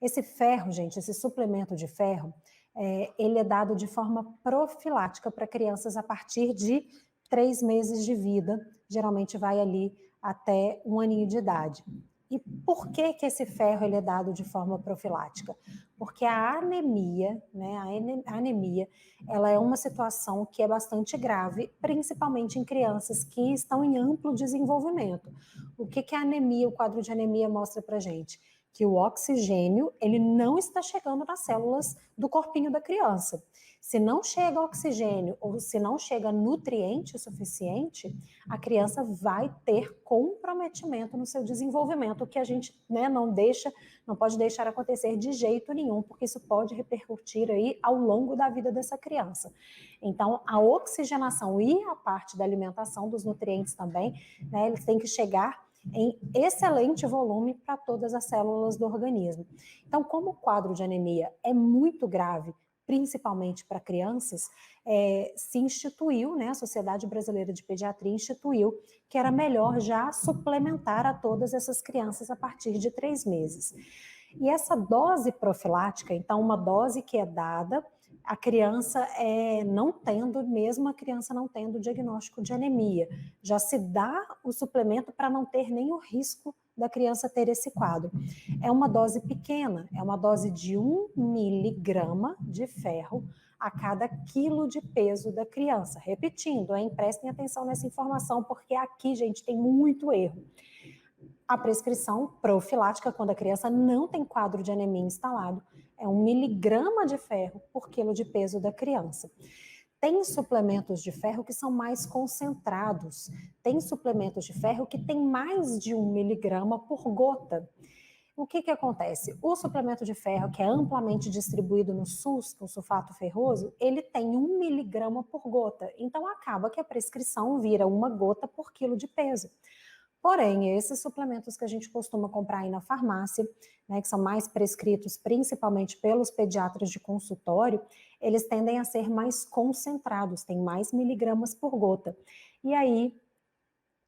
Esse ferro, gente, esse suplemento de ferro, ele é dado de forma profilática para crianças a partir de 3 meses de vida, geralmente vai ali até 1 aninho de idade. E por que que esse ferro ele é dado de forma profilática? Porque a anemia, né, a anemia, ela é uma situação que é bastante grave, principalmente em crianças que estão em amplo desenvolvimento. O que que a anemia, o quadro de anemia mostra pra gente? Que o oxigênio, ele não está chegando nas células do corpinho da criança. Se não chega oxigênio ou se não chega nutriente suficiente, a criança vai ter comprometimento no seu desenvolvimento, que a gente, né, não pode deixar acontecer de jeito nenhum, porque isso pode repercutir aí ao longo da vida dessa criança. Então, a oxigenação e a parte da alimentação dos nutrientes também, né, eles têm que chegar em excelente volume para todas as células do organismo. Então, como o quadro de anemia é muito grave, principalmente para crianças, se instituiu, né, a Sociedade Brasileira de Pediatria instituiu que era melhor já suplementar a todas essas crianças a partir de 3 meses. E essa dose profilática, então, uma dose que é dada a criança não tendo, mesmo a criança não tendo o diagnóstico de anemia. Já se dá o suplemento para não ter nem o risco da criança ter esse quadro. É uma dose pequena, é uma dose de 1 miligrama de ferro a cada quilo de peso da criança. Repetindo, prestem atenção nessa informação, porque aqui, gente, tem muito erro. A prescrição profilática, quando a criança não tem quadro de anemia instalado, é 1 miligrama de ferro por quilo de peso da criança. Tem suplementos de ferro que são mais concentrados, tem suplementos de ferro que tem mais de 1 miligrama por gota. O que acontece? O suplemento de ferro, que é amplamente distribuído no SUS, que é o sulfato ferroso, ele tem 1 miligrama por gota. Então, acaba que a prescrição vira 1 gota por quilo de peso. Porém, esses suplementos que a gente costuma comprar aí na farmácia, né, que são mais prescritos principalmente pelos pediatras de consultório, eles tendem a ser mais concentrados, tem mais miligramas por gota. E aí,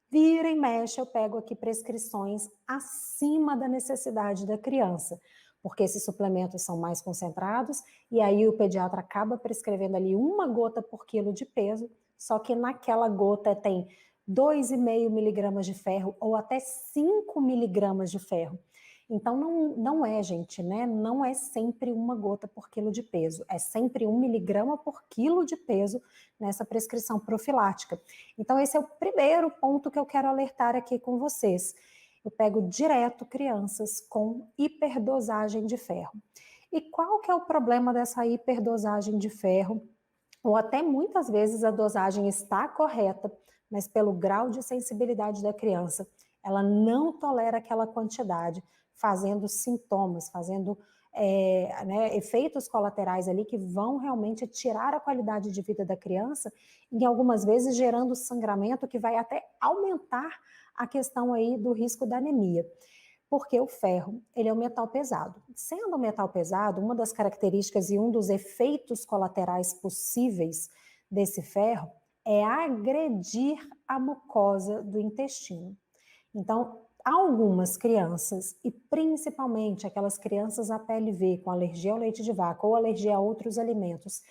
vira e mexe, eu pego aqui prescrições acima da necessidade da criança, porque esses suplementos são mais concentrados, e aí o pediatra acaba prescrevendo ali 1 gota por quilo de peso, só que naquela gota tem 2,5 miligramas de ferro ou até 5 miligramas de ferro. Então, não é, gente, né? Não é sempre 1 gota por quilo de peso, é sempre 1 miligrama por quilo de peso nessa prescrição profilática. Então, esse é o primeiro ponto que eu quero alertar aqui com vocês. Eu pego direto crianças com hiperdosagem de ferro. E qual que é o problema dessa hiperdosagem de ferro? Ou até muitas vezes a dosagem está correta, mas pelo grau de sensibilidade da criança, ela não tolera aquela quantidade, fazendo sintomas, fazendo efeitos colaterais ali que vão realmente tirar a qualidade de vida da criança, e algumas vezes gerando sangramento que vai até aumentar a questão aí do risco da anemia. Porque o ferro, ele é um metal pesado. Sendo um metal pesado, uma das características e um dos efeitos colaterais possíveis desse ferro é agredir a mucosa do intestino. Então, algumas crianças, e principalmente aquelas crianças APLV com alergia ao leite de vaca ou alergia a outros alimentos,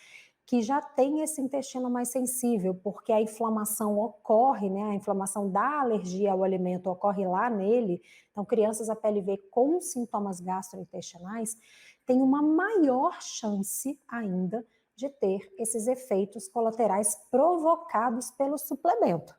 que já tem esse intestino mais sensível, porque a inflamação ocorre, né, a inflamação da alergia ao alimento ocorre lá nele, então crianças APLV com sintomas gastrointestinais têm uma maior chance ainda de ter esses efeitos colaterais provocados pelo suplemento.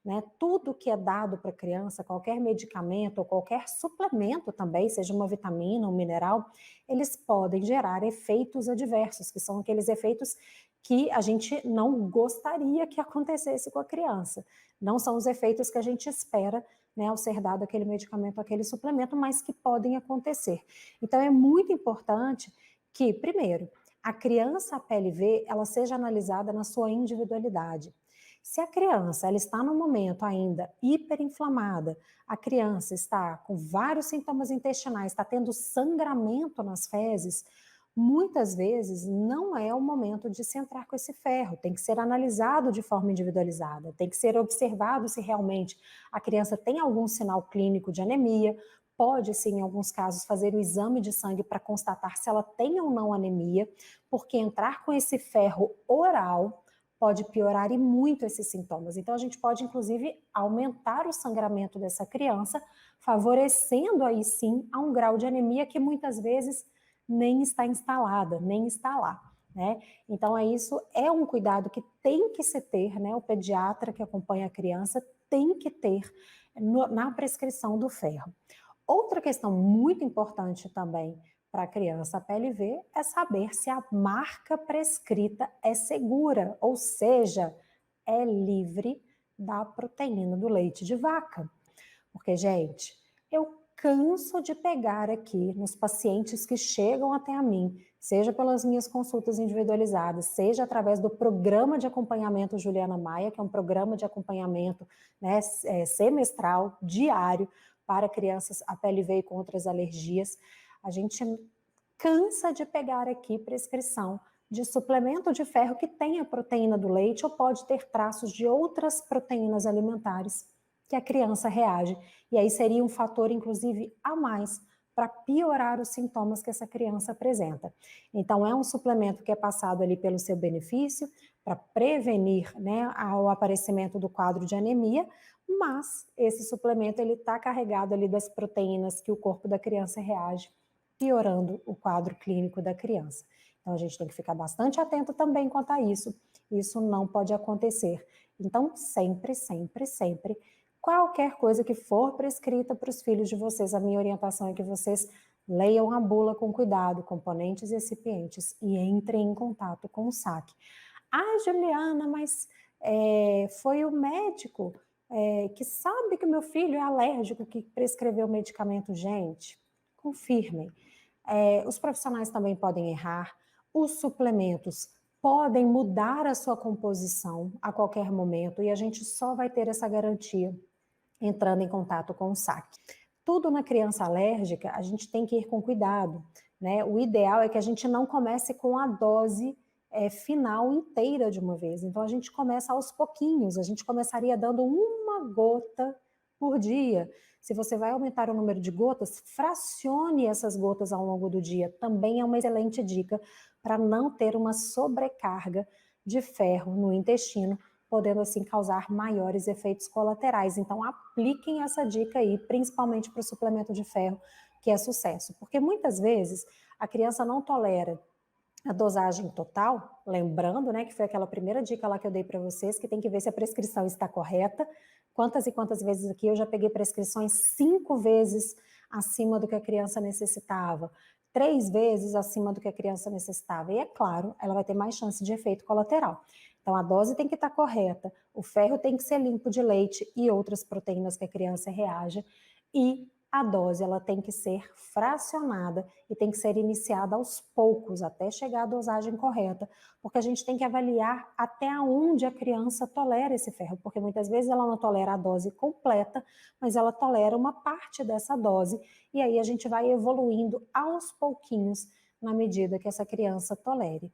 Né, tudo que é dado para a criança, qualquer medicamento ou qualquer suplemento também, seja uma vitamina, um mineral, eles podem gerar efeitos adversos, que são aqueles efeitos que a gente não gostaria que acontecesse com a criança. Não são os efeitos que a gente espera, né, ao ser dado aquele medicamento, aquele suplemento, mas que podem acontecer. Então é muito importante que, primeiro, a criança APLV, ela seja analisada na sua individualidade. Se a criança ela está no momento ainda hiperinflamada, a criança está com vários sintomas intestinais, está tendo sangramento nas fezes, muitas vezes não é o momento de se entrar com esse ferro, tem que ser analisado de forma individualizada, tem que ser observado se realmente a criança tem algum sinal clínico de anemia, pode, sim, em alguns casos, fazer o exame de sangue para constatar se ela tem ou não anemia, porque entrar com esse ferro oral pode piorar e muito esses sintomas. Então, a gente pode, inclusive, aumentar o sangramento dessa criança, favorecendo aí sim a um grau de anemia que muitas vezes nem está instalada, nem está lá. Né? Então, isso é um cuidado que tem que se ter, né? O pediatra que acompanha a criança tem que ter na prescrição do ferro. Outra questão muito importante também para a criança PLV é saber se a marca prescrita é segura, ou seja, é livre da proteína do leite de vaca. Porque, gente, eu canso de pegar aqui nos pacientes que chegam até a mim, seja pelas minhas consultas individualizadas, seja através do programa de acompanhamento Juliana Maia, que é um programa de acompanhamento, né, semestral, diário, para crianças APLV e com outras alergias. A gente cansa de pegar aqui prescrição de suplemento de ferro que tenha proteína do leite ou pode ter traços de outras proteínas alimentares que a criança reage. E aí seria um fator, inclusive, a mais para piorar os sintomas que essa criança apresenta. Então, é um suplemento que é passado ali pelo seu benefício, para prevenir, né, o aparecimento do quadro de anemia, mas esse suplemento ele está carregado ali das proteínas que o corpo da criança reage, piorando o quadro clínico da criança. Então, a gente tem que ficar bastante atento também quanto a isso. Isso não pode acontecer. Então, sempre, sempre, sempre, qualquer coisa que for prescrita para os filhos de vocês, a minha orientação é que vocês leiam a bula com cuidado, componentes e recipientes, e entrem em contato com o SAC. Ah, Juliana, mas foi o médico que sabe que meu filho é alérgico que prescreveu o medicamento. Gente, confirmem. Os profissionais também podem errar, os suplementos podem mudar a sua composição a qualquer momento e a gente só vai ter essa garantia entrando em contato com o SAC. Tudo na criança alérgica a gente tem que ir com cuidado, né? O ideal é que a gente não comece com a dose final inteira de uma vez. Então a gente começa aos pouquinhos, a gente começaria dando uma gota por dia. Se você vai aumentar o número de gotas, fracione essas gotas ao longo do dia. Também é uma excelente dica para não ter uma sobrecarga de ferro no intestino, podendo assim causar maiores efeitos colaterais. Então apliquem essa dica aí, principalmente para o suplemento de ferro, que é sucesso. Porque muitas vezes a criança não tolera a dosagem total, lembrando, né, que foi aquela primeira dica lá que eu dei para vocês, que tem que ver se a prescrição está correta. Quantas e quantas vezes aqui eu já peguei prescrições 5 vezes acima do que a criança necessitava, 3 vezes acima do que a criança necessitava. E é claro, ela vai ter mais chance de efeito colateral. Então a dose tem que estar correta, o ferro tem que ser limpo de leite e outras proteínas que a criança reaja, e a dose ela tem que ser fracionada e tem que ser iniciada aos poucos, até chegar à dosagem correta, porque a gente tem que avaliar até onde a criança tolera esse ferro, porque muitas vezes ela não tolera a dose completa, mas ela tolera uma parte dessa dose, e aí a gente vai evoluindo aos pouquinhos na medida que essa criança tolere.